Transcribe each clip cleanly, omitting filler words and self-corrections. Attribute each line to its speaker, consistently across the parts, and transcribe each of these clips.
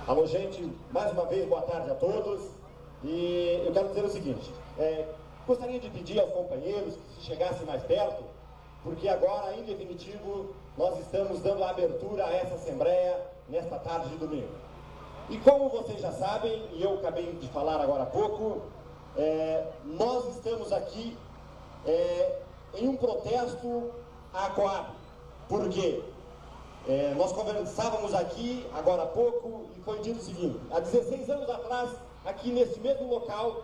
Speaker 1: Alô, gente, mais uma vez, boa tarde a todos. E eu quero dizer o seguinte, gostaria de pedir aos companheiros que se chegassem mais perto, porque agora, em definitivo, nós estamos dando a abertura a essa Assembleia nesta tarde de domingo. E como vocês já sabem, e eu acabei de falar agora há pouco, nós estamos aqui em um protesto à Coab. Por quê? Nós conversávamos aqui agora há pouco e foi dito o seguinte: há 16 anos atrás, aqui nesse mesmo local,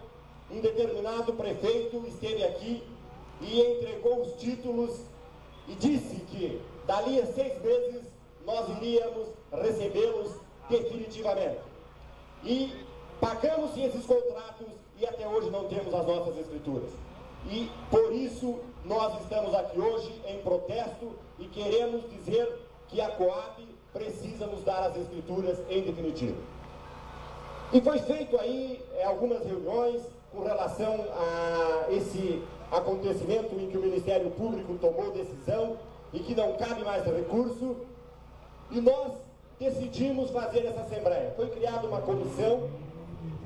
Speaker 1: um determinado prefeito esteve aqui e entregou os títulos e disse que dali a 6 meses nós iríamos recebê-los definitivamente. E pagamos esses contratos e até hoje não temos as nossas escrituras. E por isso nós estamos aqui hoje em protesto e queremos dizer que a Coab precisa nos dar as escrituras em definitivo. E foi feito aí algumas reuniões com relação a esse acontecimento em que o Ministério Público tomou decisão e que não cabe mais recurso, e nós decidimos fazer essa Assembleia. Foi criada uma comissão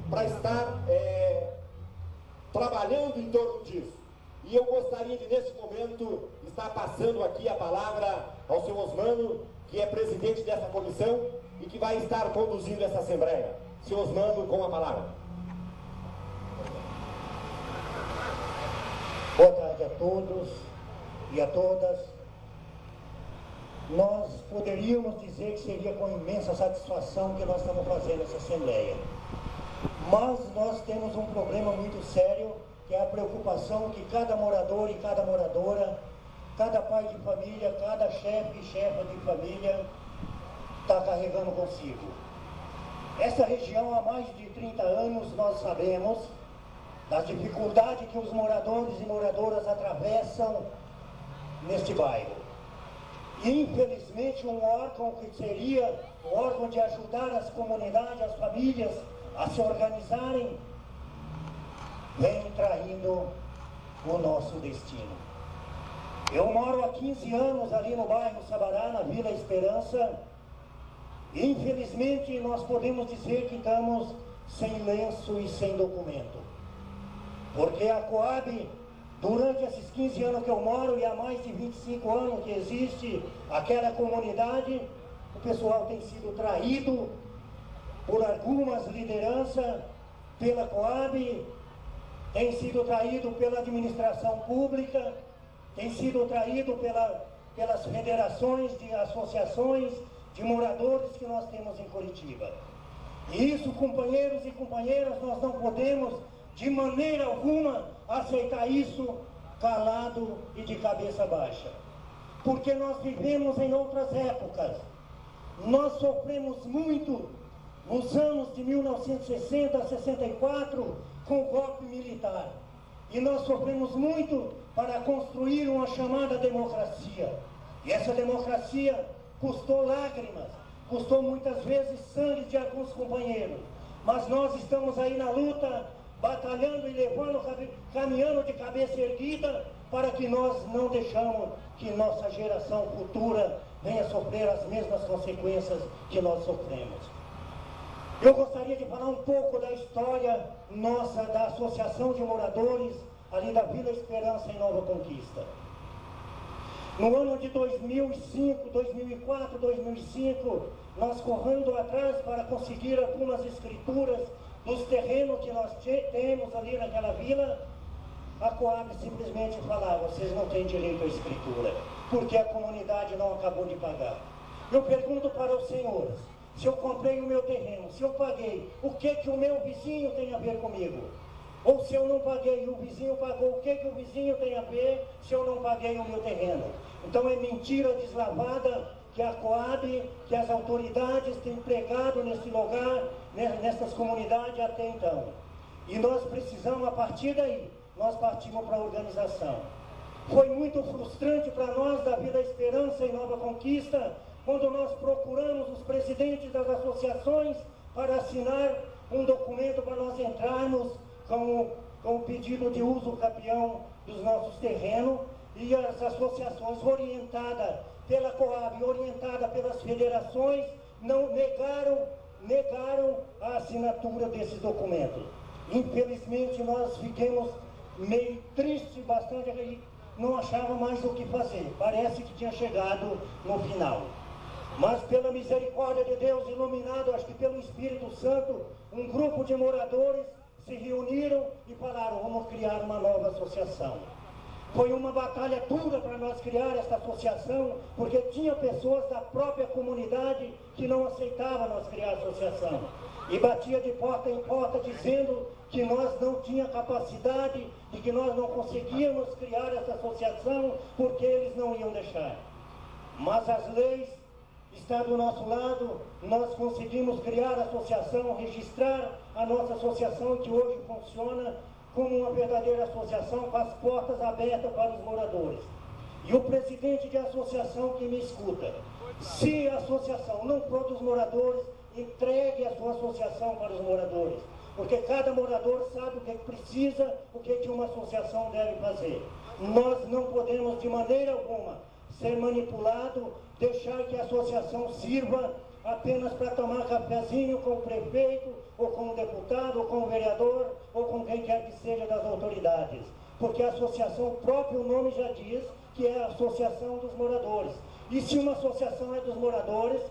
Speaker 1: para estar trabalhando em torno disso. E eu gostaria de, nesse momento, estar passando aqui a palavra ao senhor Osmano, que é presidente dessa comissão e que vai estar conduzindo essa Assembleia. Senhor Osmano, com a palavra.
Speaker 2: Boa tarde a todos e a todas. Nós poderíamos dizer que seria com imensa satisfação que nós estamos fazendo essa Assembleia. Mas nós temos um problema muito sério, que é a preocupação que cada morador e cada moradora, cada pai de família, cada chefe e chefa de família está carregando consigo. Essa região, há mais de 30 anos, nós sabemos das dificuldades que os moradores e moradoras atravessam neste bairro. E, infelizmente, um órgão que seria um órgão de ajudar as comunidades, as famílias a se organizarem, vem traindo o nosso destino. Eu moro há 15 anos ali no bairro Sabará, na Vila Esperança, e infelizmente nós podemos dizer que estamos sem lenço e sem documento. Porque a Coab, durante esses 15 anos que eu moro e há mais de 25 anos que existe aquela comunidade, o pessoal tem sido traído por algumas lideranças, pela Coab, tem sido traído pela administração pública, tem sido traído pelas federações de associações de moradores que nós temos em Curitiba. E isso, companheiros e companheiras, nós não podemos de maneira alguma aceitar isso calado e de cabeça baixa. Porque nós vivemos em outras épocas. Nós sofremos muito nos anos de 1960 a 64 com o golpe militar. E nós sofremos muito para construir uma chamada democracia. E essa democracia custou lágrimas, custou muitas vezes sangue de alguns companheiros. Mas nós estamos aí na luta, batalhando e levando, caminhando de cabeça erguida, para que nós não deixamos que nossa geração futura venha sofrer as mesmas consequências que nós sofremos. Eu gostaria de falar um pouco da história nossa, da Associação de Moradores, ali da Vila Esperança, em Nova Conquista. No ano de 2005, 2004, 2005, nós correndo atrás para conseguir algumas escrituras dos terrenos que nós temos ali naquela vila, a Coab simplesmente falava: vocês não têm direito à escritura, porque a comunidade não acabou de pagar. Eu pergunto para os senhores, se eu comprei o meu terreno, se eu paguei, o que o meu vizinho tem a ver comigo? Ou se eu não paguei e o vizinho pagou, o que o vizinho tem a ver se eu não paguei o meu terreno? Então é mentira deslavada que a Coab, que as autoridades têm pregado nesse lugar, nessas comunidades até então. E nós precisamos, a partir daí, nós partimos para a organização. Foi muito frustrante para nós da Vila Esperança em Nova Conquista, quando nós procuramos os presidentes das associações para assinar um documento para nós entrarmos com o pedido de uso capião dos nossos terrenos, e as associações orientadas pela Coab, orientadas pelas federações, não negaram negaram a assinatura desses documentos. Infelizmente, nós ficamos meio tristes, bastante, e não achava mais o que fazer. Parece que tinha chegado no final. Mas pela misericórdia de Deus, iluminado, acho que pelo Espírito Santo, um grupo de moradores se reuniram e falaram: vamos criar uma nova associação. Foi uma batalha dura para nós criar essa associação, porque tinha pessoas da própria comunidade que não aceitavam nós criar a associação. E batia de porta em porta dizendo que nós não tínhamos capacidade e que nós não conseguíamos criar essa associação porque eles não iam deixar. Mas as leis estão do nosso lado, nós conseguimos criar a associação, registrar a nossa associação, que hoje funciona como uma verdadeira associação, com as portas abertas para os moradores. E o presidente de associação que me escuta, se a associação não for dos moradores, entregue a sua associação para os moradores, porque cada morador sabe o que precisa, o que uma associação deve fazer. Nós não podemos de maneira alguma ser manipulado, deixar que a associação sirva apenas para tomar cafezinho com o prefeito, ou com o deputado, ou com o vereador, ou com quem quer que seja das autoridades. Porque a associação, o próprio nome já diz que é a associação dos moradores. E se uma associação é dos moradores,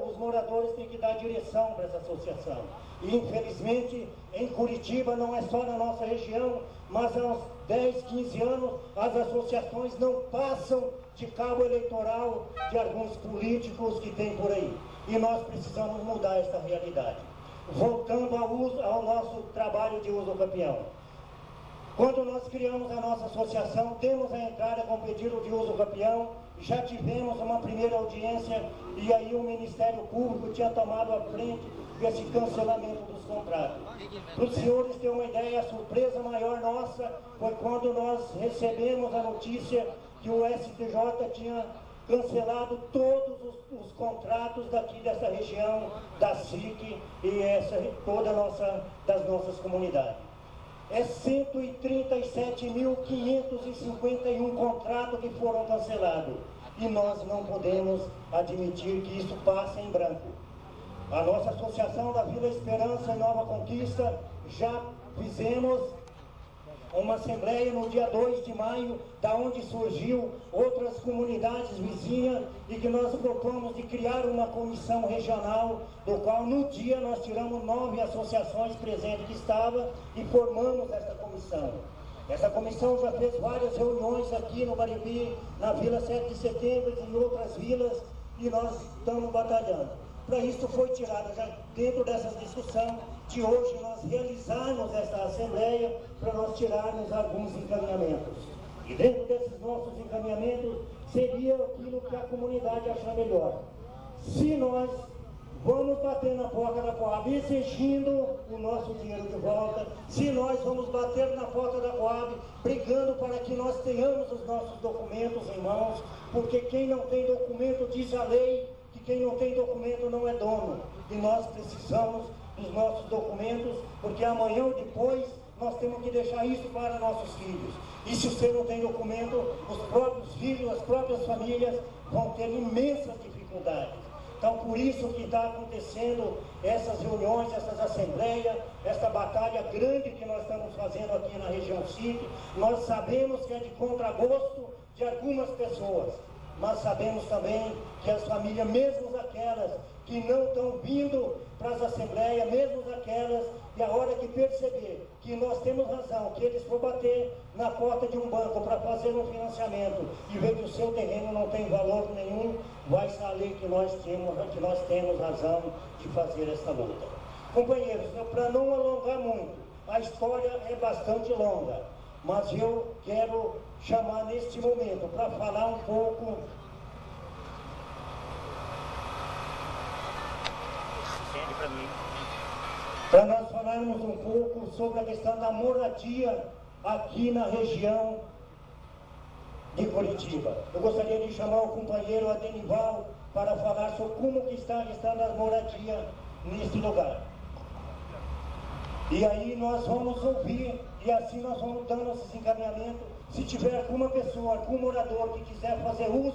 Speaker 2: os moradores têm que dar direção para essa associação. E infelizmente, em Curitiba, não é só na nossa região, mas há uns 10, 15 anos, as associações não passam de cabo eleitoral de alguns políticos que tem por aí. E nós precisamos mudar essa realidade. Voltando ao nosso trabalho de uso campeão. Quando nós criamos a nossa associação, demos a entrada com pedido de uso campeão, já tivemos uma primeira audiência e aí o Ministério Público tinha tomado a frente desse cancelamento dos contratos. Para os senhores terem uma ideia, a surpresa maior nossa foi quando nós recebemos a notícia que o STJ tinha cancelado todos os contratos daqui dessa região, da SIC e das nossas comunidades. É 137.551 contratos que foram cancelados. E nós não podemos admitir que isso passe em branco. A nossa associação da Vila Esperança e Nova Conquista já fizemos uma assembleia no dia 2 de maio, da onde surgiu outras comunidades vizinhas e que nós propomos de criar uma comissão regional, do qual no dia nós tiramos 9 associações presentes que estavam e formamos essa comissão. Essa comissão já fez várias reuniões aqui no Barigui, na Vila 7 de Setembro e em outras vilas, e nós estamos batalhando. Para isso foi tirado, já dentro dessa discussão, de hoje nós realizarmos essa assembleia para nós tirarmos alguns encaminhamentos. E dentro desses nossos encaminhamentos seria aquilo que a comunidade achar melhor. Se nós vamos bater na porta da Coab exigindo o nosso dinheiro de volta, se nós vamos bater na porta da Coab brigando para que nós tenhamos os nossos documentos em mãos, porque quem não tem documento, diz a lei, que quem não tem documento não é dono. E nós precisamos dos nossos documentos, porque amanhã ou depois nós temos que deixar isso para nossos filhos. E se você não tem documento, os próprios filhos, as próprias famílias vão ter imensas dificuldades. Então, por isso que está acontecendo essas reuniões, essas assembleias, essa batalha grande que nós estamos fazendo aqui na região SIC. Nós sabemos que é de contragosto de algumas pessoas, mas sabemos também que as famílias, mesmo aquelas que não estão vindo para as assembleias, mesmo aquelas que a hora que perceber que nós temos razão, que eles for bater na porta de um banco para fazer um financiamento e ver que o seu terreno não tem valor nenhum, vai saber que nós temos razão de fazer essa luta. Companheiros, para não alongar muito, a história é bastante longa, mas eu quero chamar neste momento para falar um pouco para nós falarmos um pouco sobre a questão da moradia aqui na região de Curitiba. Eu gostaria de chamar o companheiro Adenival para falar sobre como que está a questão da moradia neste lugar. E aí nós vamos ouvir, e assim nós vamos dando esses encaminhamentos. Se tiver alguma pessoa, algum morador que quiser fazer uso